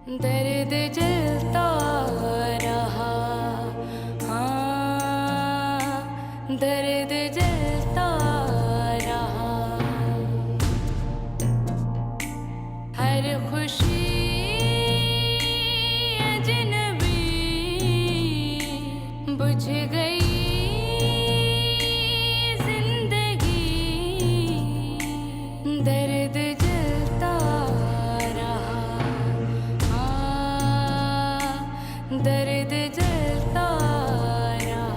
दर्द जलता रहा, हाँ दर्द जलता रहा। हर खुशी अजनबी बुझ गई जिंदगी, दर्द जलता रहा, हाँ दर्द जलता रहा।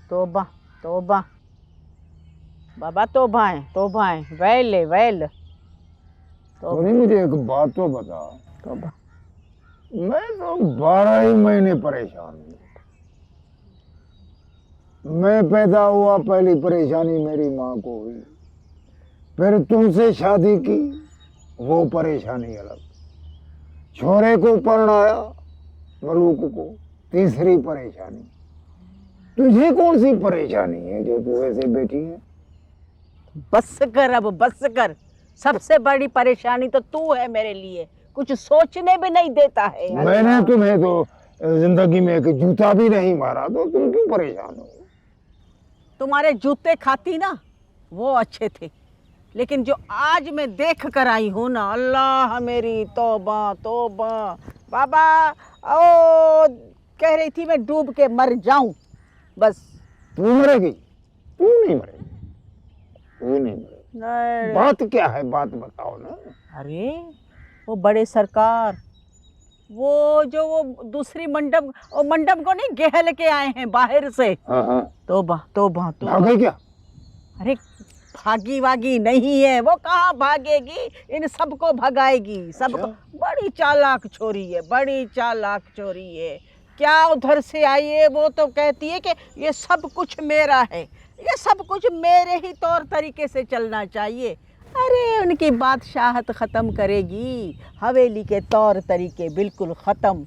तौबा तौबा बाबा, तौबाएं वैल वैल। सोनी मुझे एक बात तो बता, तौबा। मैं तो 12 ही महीने परेशान हूँ। मैं पैदा हुआ पहली परेशानी मेरी माँ को हुई, फिर तुमसे शादी की वो परेशानी अलग, छोरे को परणाया मलूक को तीसरी परेशानी। तुझे कौन सी परेशानी है जो तू ऐसे बैठी है? बस कर, अब बस कर। सबसे बड़ी परेशानी तो तू है मेरे लिए, कुछ सोचने भी नहीं देता है। मैंने तुम्हें तो जिंदगी में एक जूता भी नहीं मारा, तो तुम क्यों परेशान हो? तुम्हारे जूते खाती ना वो अच्छे थे, लेकिन जो आज मैं देख कर आई हूँ ना, अल्लाह मेरी तौबा तौबा। बाबा ओ कह रही थी मैं डूब के मर जाऊं बस। तू मरेगी? तू नहीं मरेगी, तू नहीं मरेगी। बात क्या है, बात बताओ ना। अरे वो बड़े सरकार, वो जो वो दूसरी मंडप, वो मंडप को नहीं घेल के आए हैं बाहर से। हाँ हाँ। तौबा तौबा तौबा। भागे क्या? अरे भागी वागी नहीं है वो, कहाँ भागेगी, इन सबको भगाएगी सबको। बड़ी चालाक छोरी है, बड़ी चालाक छोरी है। क्या उधर से आई है, वो तो कहती है कि ये सब कुछ मेरा है, ये सब कुछ मेरे ही तौर तरीके से चलना चाहिए। अरे उनकी बादशाहत ख़त्म करेगी, हवेली के तौर तरीके बिल्कुल ख़त्म।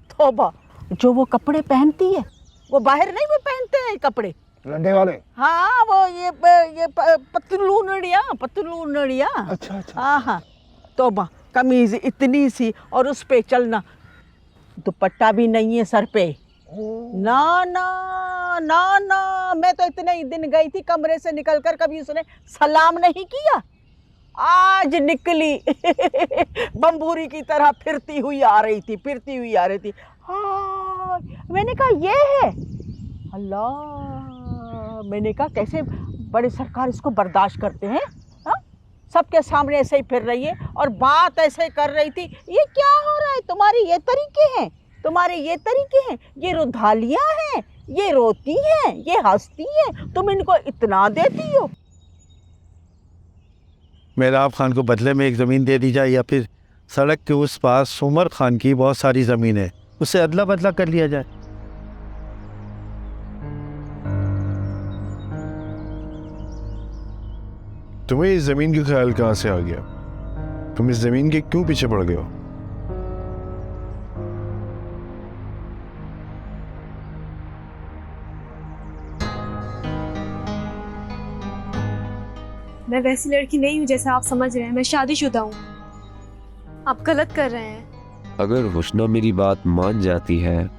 तौबा, जो वो कपड़े पहनती है वो बाहर नहीं वो पहनते हैं कपड़े लंडे वाले। हाँ वो ये पतलूनड़िया। अच्छा अच्छा। हाँ हाँ। तौबा, कमीज इतनी सी और उस पे चलना, दुपट्टा भी नहीं है सर पे। ना ना ना ना, मैं तो इतने ही दिन गई थी कमरे से निकलकर, कभी उसने सलाम नहीं किया। आज निकली बम्बूरी की तरह फिरती हुई आ रही थी। हाँ मैंने कहा ये है अल्लाह, मैंने कहा कैसे बड़े सरकार इसको बर्दाश्त करते हैं। हाँ सबके सामने ऐसे ही फिर रही है और बात ऐसे कर रही थी। ये क्या हो रहा है, तुम्हारे ये तरीके हैं, तुम्हारे ये तरीके हैं, ये रुधालियाँ हैं, ये रोती हैं, ये हंसती हैं, तुम इनको इतना देती हो। मेहराब खान को बदले में एक ज़मीन दे दी जाए, या फिर सड़क के उस पास उमर खान की बहुत सारी ज़मीन है, उससे अदला बदला कर लिया जाए। तुम्हें इस ज़मीन का ख्याल कहाँ से आ गया? तुम इस ज़मीन के क्यों पीछे पड़ गए हो? मैं वैसी लड़की नहीं हूँ जैसा आप समझ रहे हैं, मैं शादीशुदा हूँ। आप गलत कर रहे हैं। अगर हुस्ना मेरी बात मान जाती है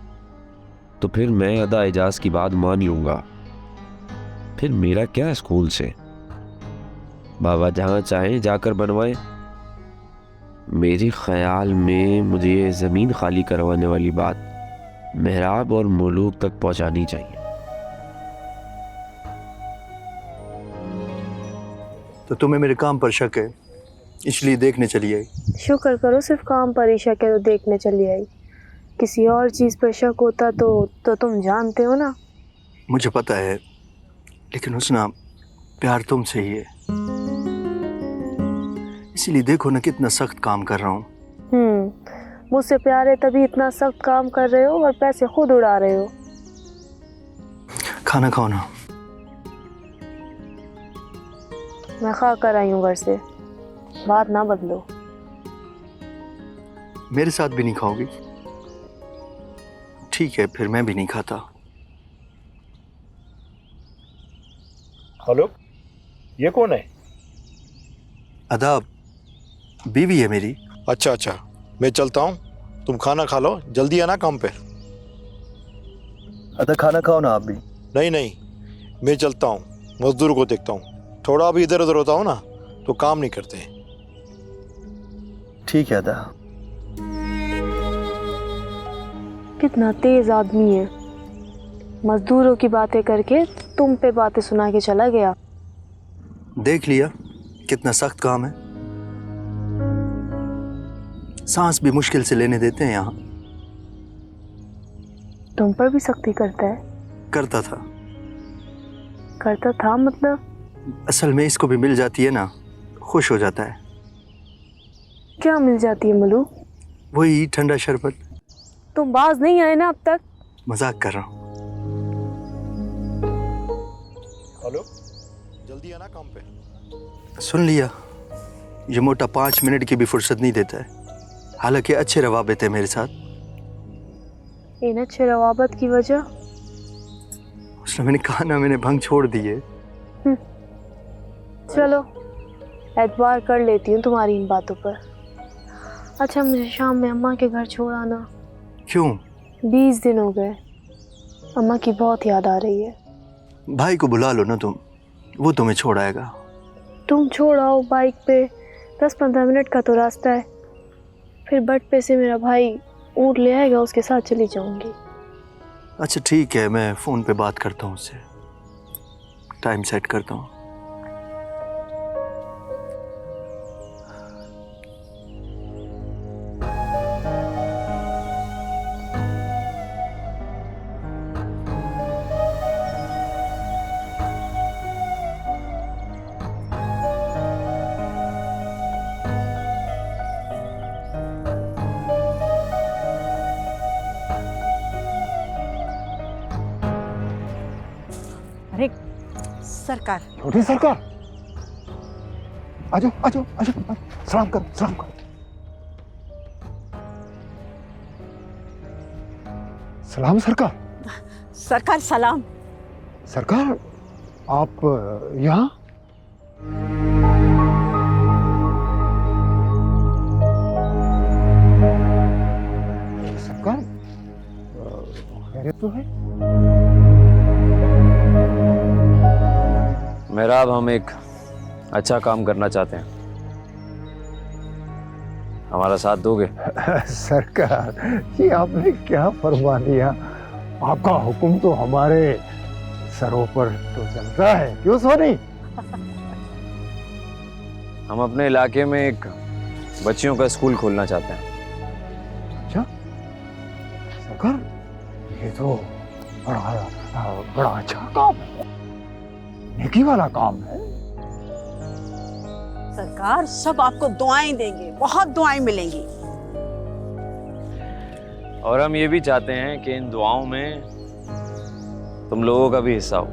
तो फिर मैं अदा एजाज की बात मान लूंगा। फिर मेरा क्या स्कूल से, बाबा जहां चाहें जाकर बनवाएं। मेरे ख्याल में मुझे ये ज़मीन खाली करवाने वाली बात मेहराब और मुलूक तक पहुंचानी चाहिए। तो तुम्हें मेरे काम पर शक है, इसलिए देखने चली आई। शुक्र करो सिर्फ काम पर ही शक है तो देखने चली आई। किसी और चीज़ पर शक होता तो तुम जानते हो ना। मुझे पता है, लेकिन हुस्ना प्यार तुमसे ही है, इसीलिए देखो ना कितना सख्त काम कर रहा हूँ। मुझसे प्यार है तभी इतना सख्त काम कर रहे हो और पैसे खुद उड़ा रहे हो। खाना खाओ ना। मैं खा कर आई हूँ घर से, बात ना बदलो। मेरे साथ भी नहीं खाओगी? ठीक है, फिर मैं भी नहीं खाता। हेलो, ये कौन है? अदा बीवी है मेरी। अच्छा अच्छा, मैं चलता हूँ, तुम खाना खा लो, जल्दी आना काम पे। अदा खाना खाओ ना आप भी। नहीं नहीं, मैं चलता हूँ, मजदूर को देखता हूँ। थोड़ा भी इधर उधर होता हूँ ना तो काम नहीं करते। ठीक है अदा। कितना तेज आदमी है, मजदूरों की बातें करके तुम पे बातें सुना के चला गया। देख लिया कितना सख्त काम है, सांस भी मुश्किल से लेने देते हैं यहाँ। तुम पर भी सख्ती करता है? करता था। करता था मतलब? असल में इसको भी मिल जाती है ना, खुश हो जाता है। क्या मिल जाती है मलू? वही ठंडा शरबत। तुम बाज नहीं आए ना अब तक? मजाक कर रहा हूँ। हेलो, जल्दी आना काम पे। सुन लिया, ये मोटा 5 मिनट की भी फुर्सत नहीं देता है। हालांकि अच्छे रवाबित है मेरे साथ। इन अच्छे रवाबत की वजह? उसने मैंने कहा ना, मैंने भंग छोड़ दी है। चलो एतबार कर लेती हूँ तुम्हारी इन बातों पर। अच्छा, मुझे शाम में अम्मा के घर छोड़ आना। क्यों? 20 दिन हो गए, अम्मा की बहुत याद आ रही है। भाई को बुला लो ना तुम, वो तुम्हें छोड़ आएगा। तुम छोड़ आओ बाइक पे, 10-15 मिनट का तो रास्ता है। फिर बट पे से मेरा भाई ऊँट ले आएगा, उसके साथ चली जाऊंगी। अच्छा ठीक है, मैं फ़ोन पे बात करता हूँ उससे, टाइम सेट करता हूँ। अरे सरकार, छोटी सरकार, आजो आजो आजो, सलाम करो सलाम करो। सलाम सरकार। सरकार सलाम। सरकार, आप यहाँ? सरकार, खैरियत तो है? मेरा अब हम एक अच्छा काम करना चाहते हैं, हमारा साथ दोगे? सरकार, ये आपने क्या फरमा दिया? आपका हुक्म तो हमारे सरों पर तो चलता है, क्यों सोनी? हम अपने इलाके में एक बच्चियों का स्कूल खोलना चाहते हैं। अच्छा सरकार, ये तो बड़ा अच्छा काम है, नेकी वाला काम है। सरकार, सब आपको दुआएं देंगे, बहुत दुआएं मिलेंगी। और हम ये भी चाहते हैं कि इन दुआओं में तुम लोगों का भी हिस्सा हो।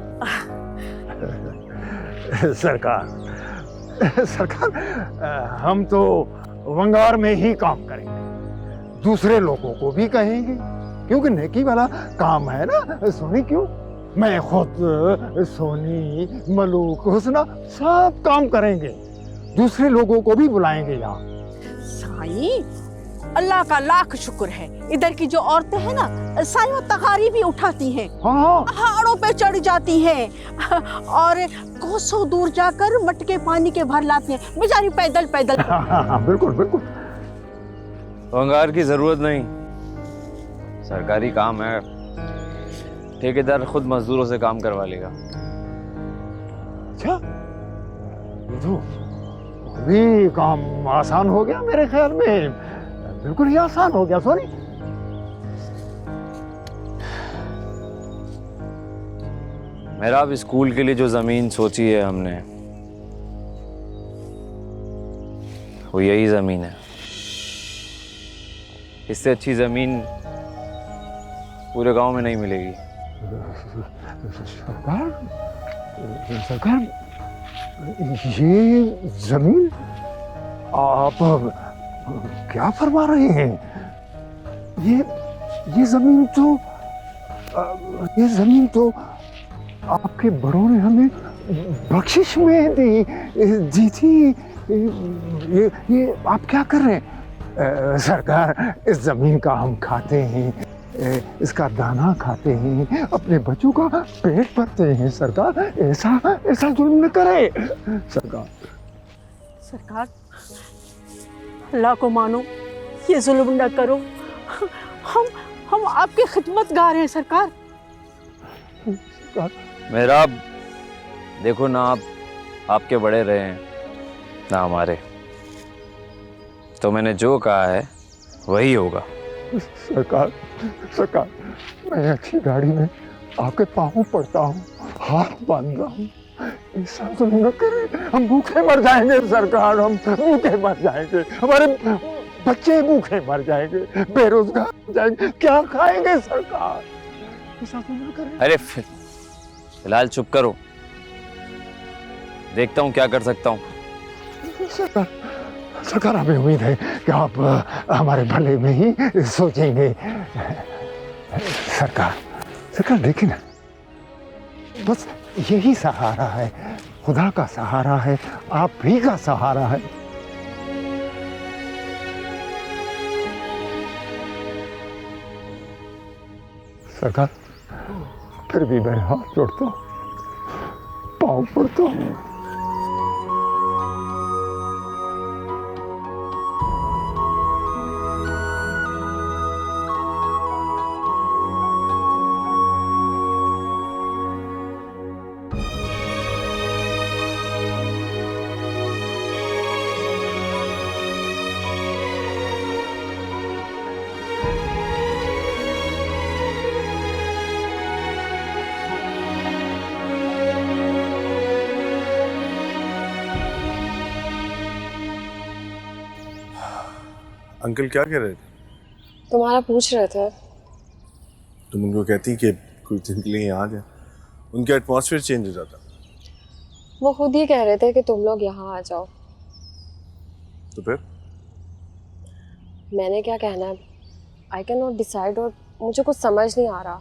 सरकार, हम तो वंगार में ही काम करेंगे, दूसरे लोगों को भी कहेंगे, क्योंकि नेकी वाला काम है ना सोनी। क्यों, मैं खुद, सोनी, मलूक, हुस्ना सब काम करेंगे, दूसरे लोगों को भी बुलाएंगे यहाँ। साईं, अल्लाह का लाख शुक्र है, इधर की जो औरतें हैं ना साईं, वो तगारी भी उठाती हैं, हाँ, पहाड़ों पे चढ़ जाती हैं और कोसों दूर जाकर मटके पानी के भर लाती हैं, बेचारी पैदल पैदल। हाँ, बिल्कुल बिल्कुल। भंगार की जरूरत नहीं, सरकारी काम है, ठेकेदार खुद मजदूरों से काम करवा लेगा। अच्छा, ये तो भी काम आसान हो गया मेरे ख्याल में, बिल्कुल ही आसान हो गया सोनी। मेरा अब स्कूल के लिए जो जमीन सोची है हमने, वो यही जमीन है। इससे अच्छी जमीन पूरे गांव में नहीं मिलेगी। सरकार, ये जमीन आप क्या फरमा रहे हैं? ये जमीन तो आपके बड़ों ने हमें बख्शिश में दी। जी जी, ये आप क्या कर रहे हैं? सरकार, इस जमीन का हम खाते हैं, इसका दाना खाते हैं, अपने बच्चों का पेट भरते हैं। सरकार, ऐसा जुल्म न करे। सरकार, सरकार, अल्लाह को मानो, ये जुल्म न करो। हम आपकी खिदमतगार हैं सरकार। मेहराब, देखो ना, आप आपके बड़े रहे हैं ना हमारे, तो मैंने जो कहा है वही होगा। सरकार, मैं अच्छी गाड़ी में आपके पाँव पड़ता हूँ, हाथ बांध रहा हूँ। ऐसा जुल्म न करें, हम भूखे मर जाएंगे सरकार, हम भूखे मर जाएंगे, हमारे बच्चे भूखे मर जाएंगे, बेरोजगार हो जाएंगे, क्या खाएंगे सरकार? ऐसा जुल्म न करें। अरे फिलहाल चुप करो, देखता हूँ क्या कर सकता हूँ। सरकार, हमें उम्मीद है कि आप हमारे भले में ही सोचेंगे। सरकार देखिए ना, बस यही सहारा है, खुदा का सहारा है, आप ही का सहारा है। सरकार, फिर भी मैं हाथ जोड़ता हूँ, पाँव पड़ता हूँ। अंकल क्या कह रहे थे? तुम्हारा पूछ रहे थे। तुम उनको कहती कि कुछ दिन के लिए यहाँ आ जाए, उनका एटमॉस्फेयर चेंज हो जाता। वो खुद ही कह रहे थे कि तुम लोग यहाँ आ जाओ। तो फिर मैंने क्या कहना है, आई कैन नॉट डिसाइड, और मुझे कुछ समझ नहीं आ रहा।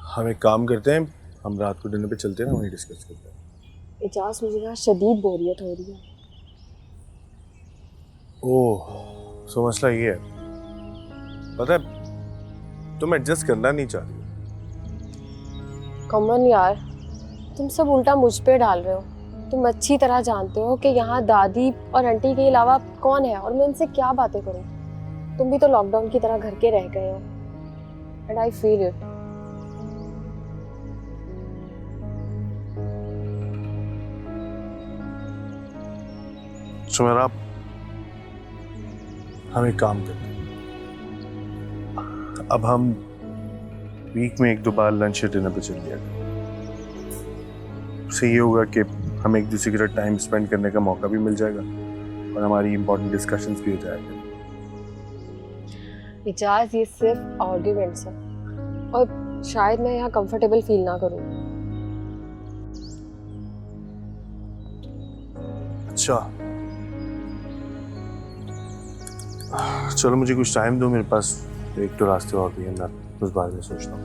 हम एक काम करते हैं, हम रात को डिनर पे चलते हैं ना, वहीं डिस्कस करते हैं। इजाज़, मुझे यहाँ शदीद बोरियत हो रही है। ओह, सो मसला ये है, पता है तुम एडजस्ट करना नहीं चाह रही। कमन यार, तुम सब उल्टा मुझ पे डाल रहे हो। तुम अच्छी तरह जानते हो कि यहाँ दादी और आंटी के अलावा कौन है, और मैं उनसे क्या बातें करूँ। तुम भी तो लॉकडाउन की तरह घर के रह गए हो, and I feel it. Sumera, हम एक काम करते हैं, अब हम वीक में 1-2 बार लंच या डिनर पे चल लिया करें। उससे ये होगा कि हमें एक दूसरे के साथ टाइम स्पेंड करने का मौका भी मिल जाएगा और हमारी इंपॉर्टेंट डिस्कशंस भी हो जाएगा। इजाज़, ये सिर्फ आर्ग्यूमेंट्स है, और शायद मैं यहाँ कंफर्टेबल फील ना करूँ। अच्छा, चलो मुझे कुछ टाइम दो, मेरे पास एक तो रास्ते और भी हैं, मैं उस बारे में सोचता हूँ।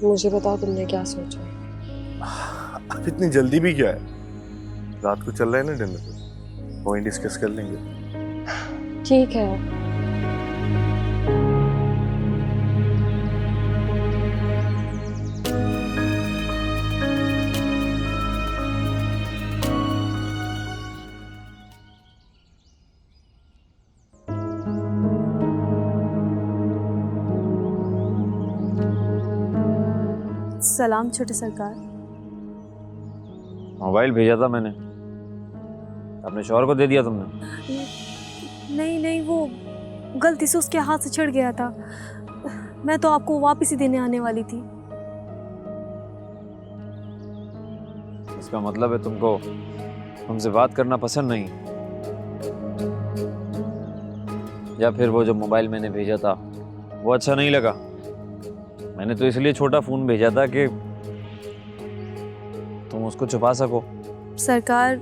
मुझे बताओ तुमने क्या सोचा है? अब इतनी जल्दी भी क्या है, रात को चल रहे हैं ना डिनर पे, वहीं डिस्कस कर लेंगे। ठीक है। सलाम छोटे सरकार। मोबाइल भेजा था मैंने, अपने शौहर को दे दिया तुमने? नहीं, वो गलती से उसके हाथ से छिड़ गया था। मैं तो आपको वापस ही देने आने वाली थी। इसका मतलब है तुमको हमसे बात करना पसंद नहीं, या फिर वो जो मोबाइल मैंने भेजा था वो अच्छा नहीं लगा? मैंने तो इसलिए छोटा फोन भेजा था कि तुम उसको छुपा सको। सरकार,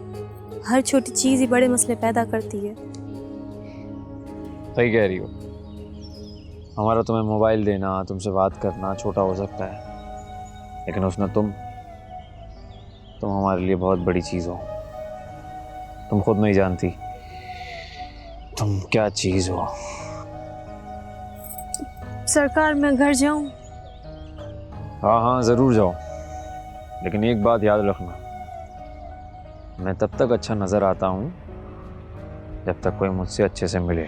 हर छोटी चीज ही बड़े मसले पैदा करती है। सही कह रही हो। हमारा तुम्हें मोबाइल देना, तुमसे बात करना छोटा हो सकता है, लेकिन उसने तुम तुम हमारे लिए बहुत बड़ी चीज़ हो। तुम खुद नहीं जानती तुम क्या चीज़ हो। सरकार मैं घर जाऊं? हाँ हाँ ज़रूर जाओ, लेकिन एक बात याद रखना, मैं तब तक अच्छा नज़र आता हूँ जब तक कोई मुझसे अच्छे से मिले।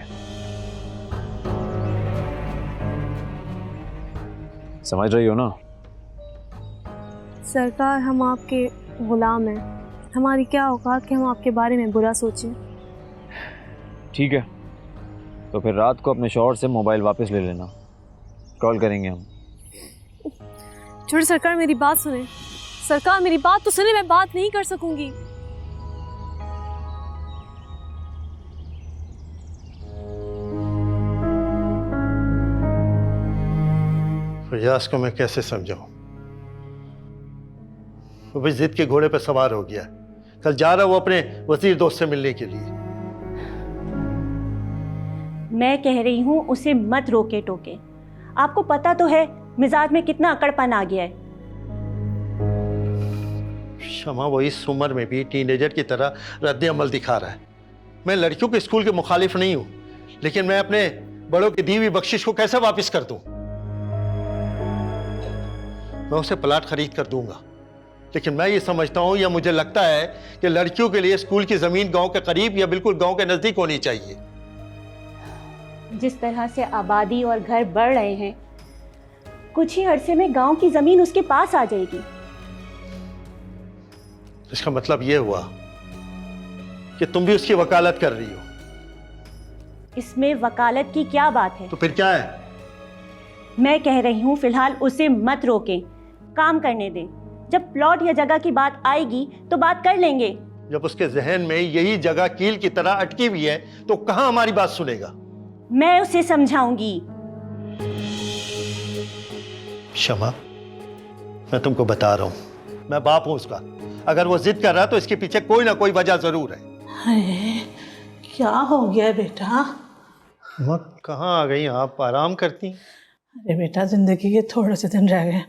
समझ रही हो ना? सरकार हम आपके गुलाम हैं, हमारी क्या औकात कि हम आपके बारे में बुरा सोचें। ठीक है, तो फिर रात को अपने शौहर से मोबाइल वापस ले लेना, कॉल करेंगे हम। छोटे सरकार मेरी बात सुने, सरकार मेरी बात तो सुने, मैं बात नहीं कर सकूंगी। फयाज को मैं कैसे समझाऊं? वो भी जिद के घोड़े पर सवार हो गया। कल जा रहा वो अपने वजीर दोस्त से मिलने के लिए। मैं कह रही हूँ उसे मत रोके टोके। आपको पता तो है मिजाज में कितना अकड़पन आ गया है। शमा वो इस उम्र में भी टीनेजर की तरह रद्द अमल दिखा रहा है। मैं लड़कियों के स्कूल के मुखालिफ नहीं हूं, लेकिन मैं अपने बड़ों की दी हुई बख्शिश को कैसे वापस कर दूं? मैं उसे प्लाट खरीद कर दूंगा, लेकिन मैं ये समझता हूं या मुझे लगता है कि लड़कियों के लिए स्कूल की जमीन गांव के करीब या बिल्कुल गांव के नजदीक होनी चाहिए। जिस तरह से आबादी और घर बढ़ रहे हैं, कुछ ही अरसे में गांव की जमीन उसके पास आ जाएगी। इसका मतलब यह हुआ कि तुम भी उसकी वकालत कर रही हो। इसमें वकालत की क्या बात है? तो फिर क्या है? मैं कह रही हूँ फिलहाल उसे मत रोके, काम करने दें। जब प्लॉट या जगह की बात आएगी तो बात कर लेंगे। जब उसके जहन में यही जगह कील की तरह अटकी हुई है तो कहां हमारी बात सुनेगा? मैं उसे समझाऊंगी। शमा, मैं तुमको बता रहा हूं, मैं बाप हूं उसका। अगर वो जिद कर रहा तो इसके पीछे कोई ना कोई वजह जरूर है। अरे क्या हो गया बेटा? माँ कहाँ आ गई आप? आराम करती? अरे बेटा जिंदगी के थोड़े से दिन रह गए,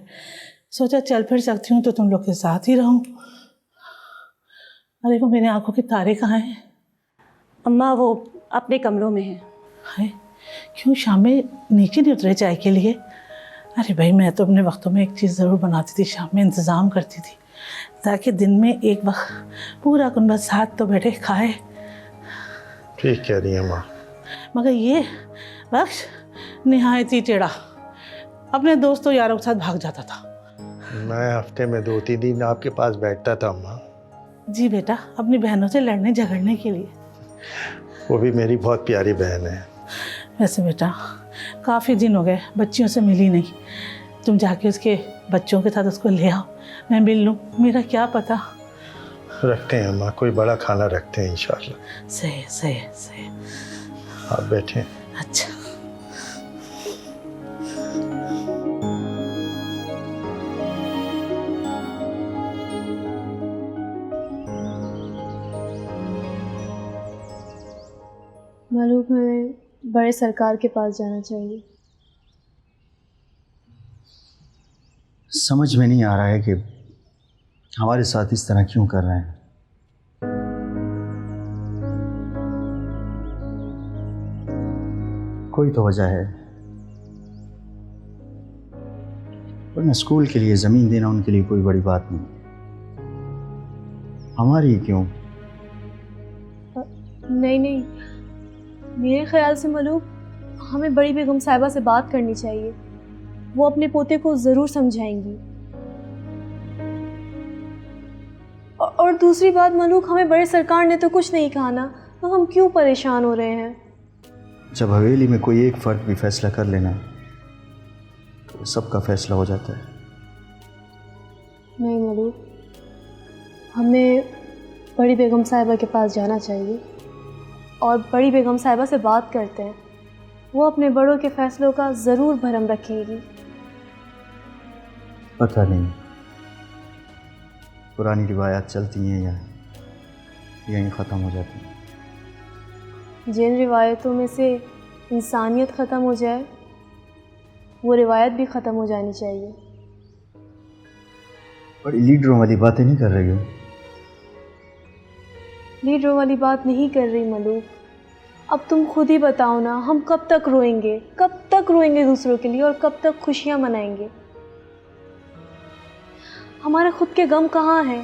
सोचा चल फिर सकती हूँ तो तुम लोग के साथ ही रहूं। अरे वो मेरे आंखों के तारे कहाँ हैं? अम्मा वो अपने कमरों में है। हाय, क्यों शाम में नीचे नहीं उतरे चाय के लिए? अरे भाई मैं तो अपने वक्तों में एक चीज़ ज़रूर बनाती थी, शाम में इंतज़ाम करती थी ताकि दिन में एक वक्त पूरा कुनबा साथ तो बैठे खाए। ठीक कह रही है माँ। मगर ये बख्श निहायत ही टेढ़ा, अपने दोस्तों यारों के साथ भाग जाता था। मैं हफ्ते में 2-3 दिन आपके पास बैठता था माँ। जी बेटा, अपनी बहनों से लड़ने झगड़ने के लिए। वो भी मेरी बहुत प्यारी बहन है। वैसे बेटा काफ़ी दिन हो गए बच्चियों से मिली नहीं, तुम जाके उसके बच्चों के साथ उसको ले आओ, मैं मिल लूँ। मेरा क्या पता। रखते हैं माँ, कोई बड़ा खाना रखते हैं इंशाल्लाह। सही सही सही। आप बैठे। अच्छा। मालूम हमें बड़े सरकार के पास जाना चाहिए। समझ में नहीं आ रहा है कि हमारे साथ इस तरह क्यों कर रहे हैं। कोई तो वजह है, वरना स्कूल के लिए ज़मीन देना उनके लिए कोई बड़ी बात नहीं। हमारी क्यों? नहीं नहीं, मेरे ख्याल से मलूक हमें बड़ी बेगम साहिबा से बात करनी चाहिए, वो अपने पोते को ज़रूर समझाएंगी। और दूसरी बात मलूक, हमें बड़े सरकार ने तो कुछ नहीं कहा ना, तो हम क्यों परेशान हो रहे हैं? जब हवेली में कोई एक फ़र्द भी फैसला कर लेना तो सबका फैसला हो जाता है। नहीं मलूक, हमें बड़ी बेगम साहिबा के पास जाना चाहिए और बड़ी बेगम साहिबा से बात करते हैं, वो अपने बड़ों के फैसलों का ज़रूर भरम रखेंगी। पता नहीं पुरानी रिवायात चलती हैं या यहीं ख़त्म हो जाती हैं। जिन रिवायतों में से इंसानियत ख़त्म हो जाए वो रिवायत भी ख़त्म हो जानी चाहिए। बड़ी लीडरों वाली बातें नहीं कर रही हो। लीडरों वाली बात नहीं कर रही मलूक। अब तुम खुद ही बताओ ना, हम कब तक रोएंगे, कब तक रोएंगे दूसरों के लिए, और कब तक खुशियां मनाएंगे? हमारा खुद के गम कहाँ है?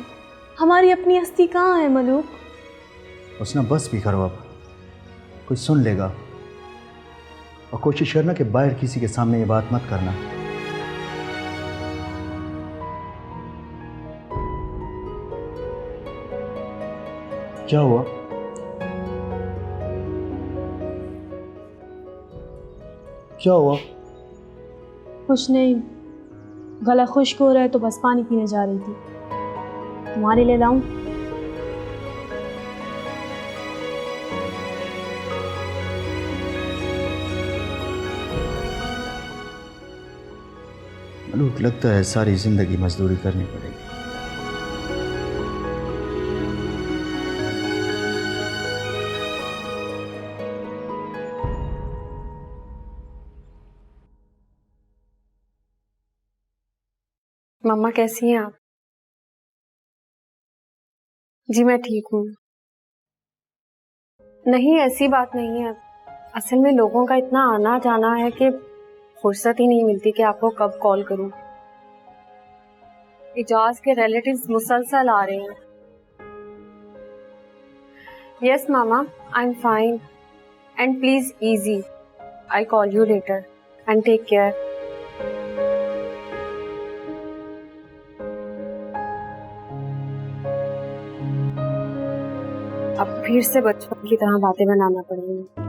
हमारी अपनी हस्ती कहाँ है मलूक? उसने बस भी करो, अब कोई सुन लेगा। और कोशिश करना कि बाहर किसी के सामने ये बात मत करना। क्या हुआ? क्या हुआ? कुछ नहीं, गला खुश्क हो रहा है तो बस पानी पीने जा रही थी। तुम्हारे लिए लाऊं? मलूक, लगता है सारी जिंदगी मजदूरी करनी पड़ेगी। मम्मा कैसी हैं आप? जी मैं ठीक हूँ। नहीं ऐसी बात नहीं है, असल में लोगों का इतना आना जाना है कि फुर्सत ही नहीं मिलती कि आपको कब कॉल करूं। इजाज के रिलेटिव्स मुसलसल आ रहे हैं। यस मामा, I am fine and please easy. I call you later and take care. अब फिर से बचपन की तरह बातें बनाना पड़ेंगी।